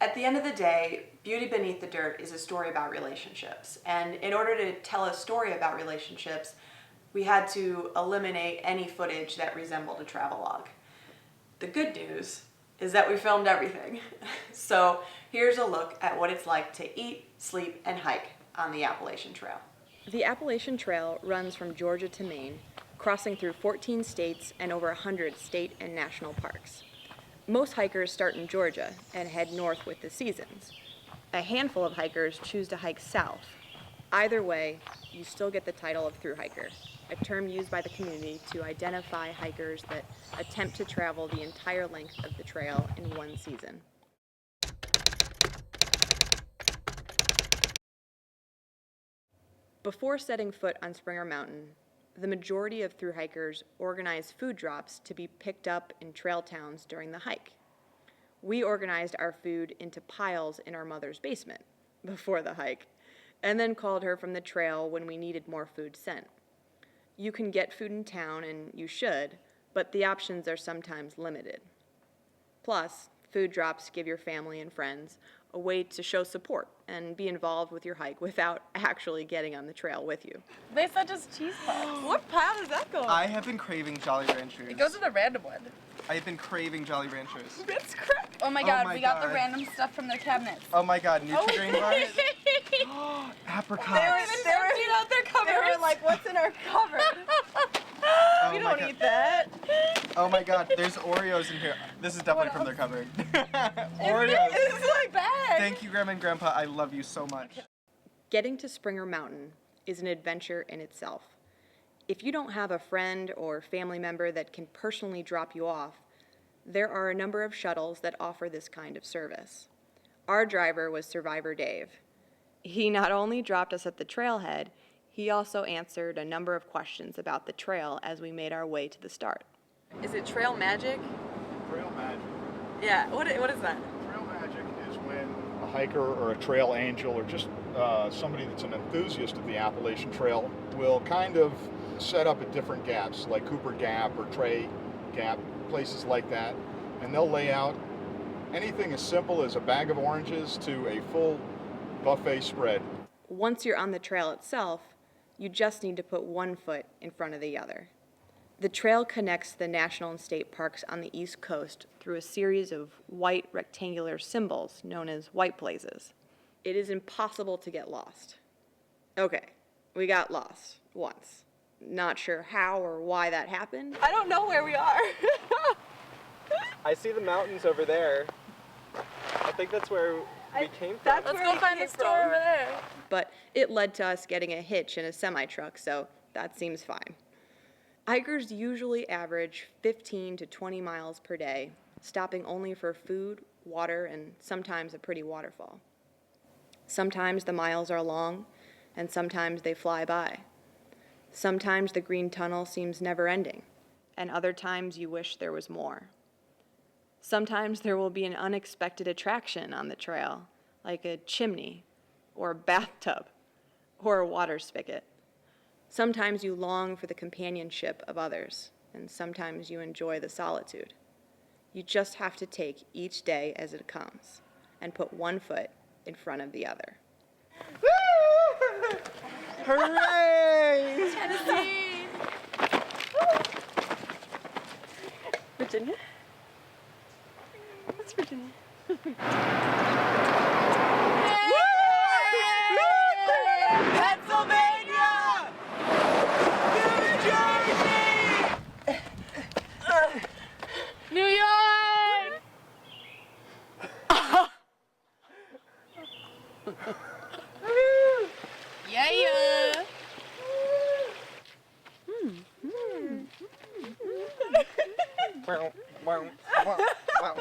At the end of the day, Beauty Beneath the Dirt is a story about relationships. And in order to tell a story about relationships, we had to eliminate any footage that resembled a travelogue. The good news is that we filmed everything. So here's a look at what it's like to eat, sleep, and hike on the Appalachian Trail. The Appalachian Trail runs from Georgia to Maine, crossing through 14 states and over 100 state and national parks. Most hikers start in Georgia and head north with the seasons. A handful of hikers choose to hike south. Either way, you still get the title of thru-hiker, a term used by the community to identify hikers that attempt to travel the entire length of the trail in one season. Before setting foot on Springer Mountain, the majority of thru-hikers organize food drops to be picked up in trail towns during the hike. We organized our food into piles in our mother's basement before the hike, and then called her from the trail when we needed more food sent. You can get food in town, and you should, but the options are sometimes limited. Plus, food drops give your family and friends a way to show support and be involved with your hike without actually getting on the trail with you. They said just cheese puffs. What pile does that go in? I have been craving Jolly Ranchers. It goes with a random one. I have been craving Jolly Ranchers. That's correct. Oh my god, we got the random stuff from their cabinets. Oh my god, Nutri-Grain bars? Apricots. They were out their cupboards. They were like, what's in our cupboard? Oh We my don't god. eat that. Oh my god, there's Oreos in here. This is definitely from their cupboard. Oreos. This is like bad. Thank you, Grandma and Grandpa. I love you so much. Getting to Springer Mountain is an adventure in itself. If you don't have a friend or family member that can personally drop you off, there are a number of shuttles that offer this kind of service. Our driver was Survivor Dave. He not only dropped us at the trailhead, he also answered a number of questions about the trail as we made our way to the start. Is it trail magic? Trail magic. Yeah, what is that? Trail magic is when a hiker or a trail angel or just somebody that's an enthusiast of the Appalachian Trail will kind of set up at different gaps, like Cooper Gap or Trey Gap, places like that, and they'll lay out anything as simple as a bag of oranges to a full buffet spread. Once you're on the trail itself, you just need to put one foot in front of the other. The trail connects the national and state parks on the East Coast through a series of white rectangular symbols known as white places. It is impossible to get lost. Okay, we got lost once. Not sure how or why that happened. I don't know where we are. I see the mountains over there. I think that's where we came from. That's Let's where go we find the came store from. over there. But it led to us getting a hitch in a semi-truck, so that seems fine. Hikers usually average 15 to 20 miles per day, stopping only for food, water, and sometimes a pretty waterfall. Sometimes the miles are long, and sometimes they fly by. Sometimes the green tunnel seems never-ending, and other times you wish there was more. Sometimes there will be an unexpected attraction on the trail, like a chimney, or a bathtub, or a water spigot. Sometimes you long for the companionship of others, and sometimes you enjoy the solitude. You just have to take each day as it comes, and put one foot in front of the other. Hooray! Tennessee. Virginia? That's Virginia. Pennsylvania! New Jersey! New York. Yeah. Wow, wow, wow, wow.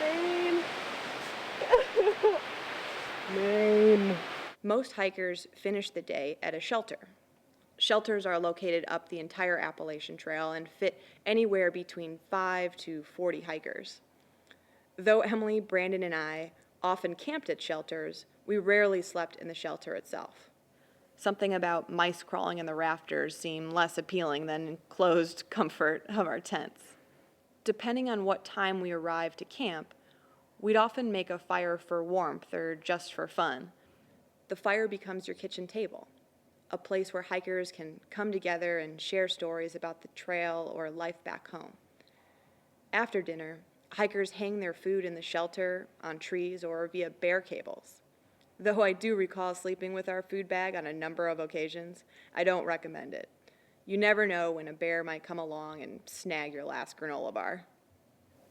Maine. Maine. Most hikers finish the day at a shelter. Shelters are located up the entire Appalachian Trail and fit anywhere between 5 to 40 hikers. Though Emily, Brandon, and I often camped at shelters, we rarely slept in the shelter itself. Something about mice crawling in the rafters seemed less appealing than enclosed comfort of our tents. Depending on what time we arrived to camp, we'd often make a fire for warmth or just for fun. The fire becomes your kitchen table, a place where hikers can come together and share stories about the trail or life back home. After dinner, hikers hang their food in the shelter, on trees, or via bear cables. Though I do recall sleeping with our food bag on a number of occasions, I don't recommend it. You never know when a bear might come along and snag your last granola bar.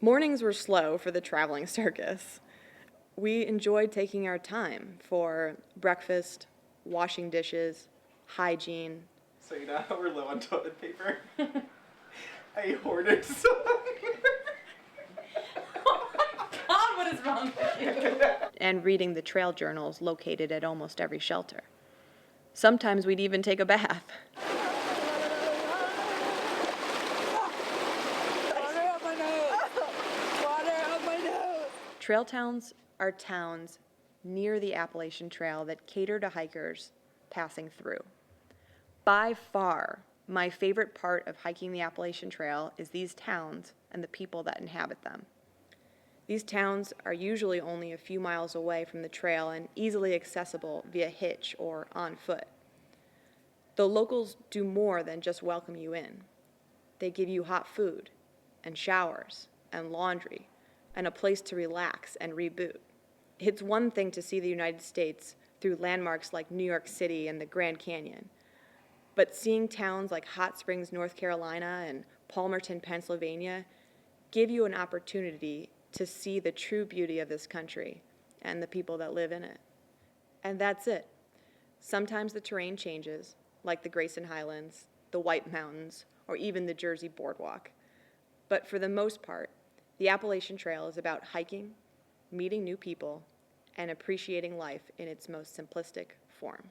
Mornings were slow for the traveling circus. We enjoyed taking our time for breakfast, washing dishes, hygiene. So you know how we're low on toilet paper? I hoarded some. God, what is wrong with you? And reading the trail journals located at almost every shelter. Sometimes we'd even take a bath. Water up my nose! Water up my nose! Trail towns are towns near the Appalachian Trail that cater to hikers passing through. By far, my favorite part of hiking the Appalachian Trail is these towns and the people that inhabit them. These towns are usually only a few miles away from the trail and easily accessible via hitch or on foot. The locals do more than just welcome you in. They give you hot food and showers and laundry and a place to relax and reboot. It's one thing to see the United States through landmarks like New York City and the Grand Canyon, but seeing towns like Hot Springs, North Carolina and Palmerton, Pennsylvania give you an opportunity to see the true beauty of this country and the people that live in it. And that's it. Sometimes the terrain changes, like the Grayson Highlands, the White Mountains, or even the Jersey Boardwalk. But for the most part, the Appalachian Trail is about hiking, meeting new people, and appreciating life in its most simplistic form.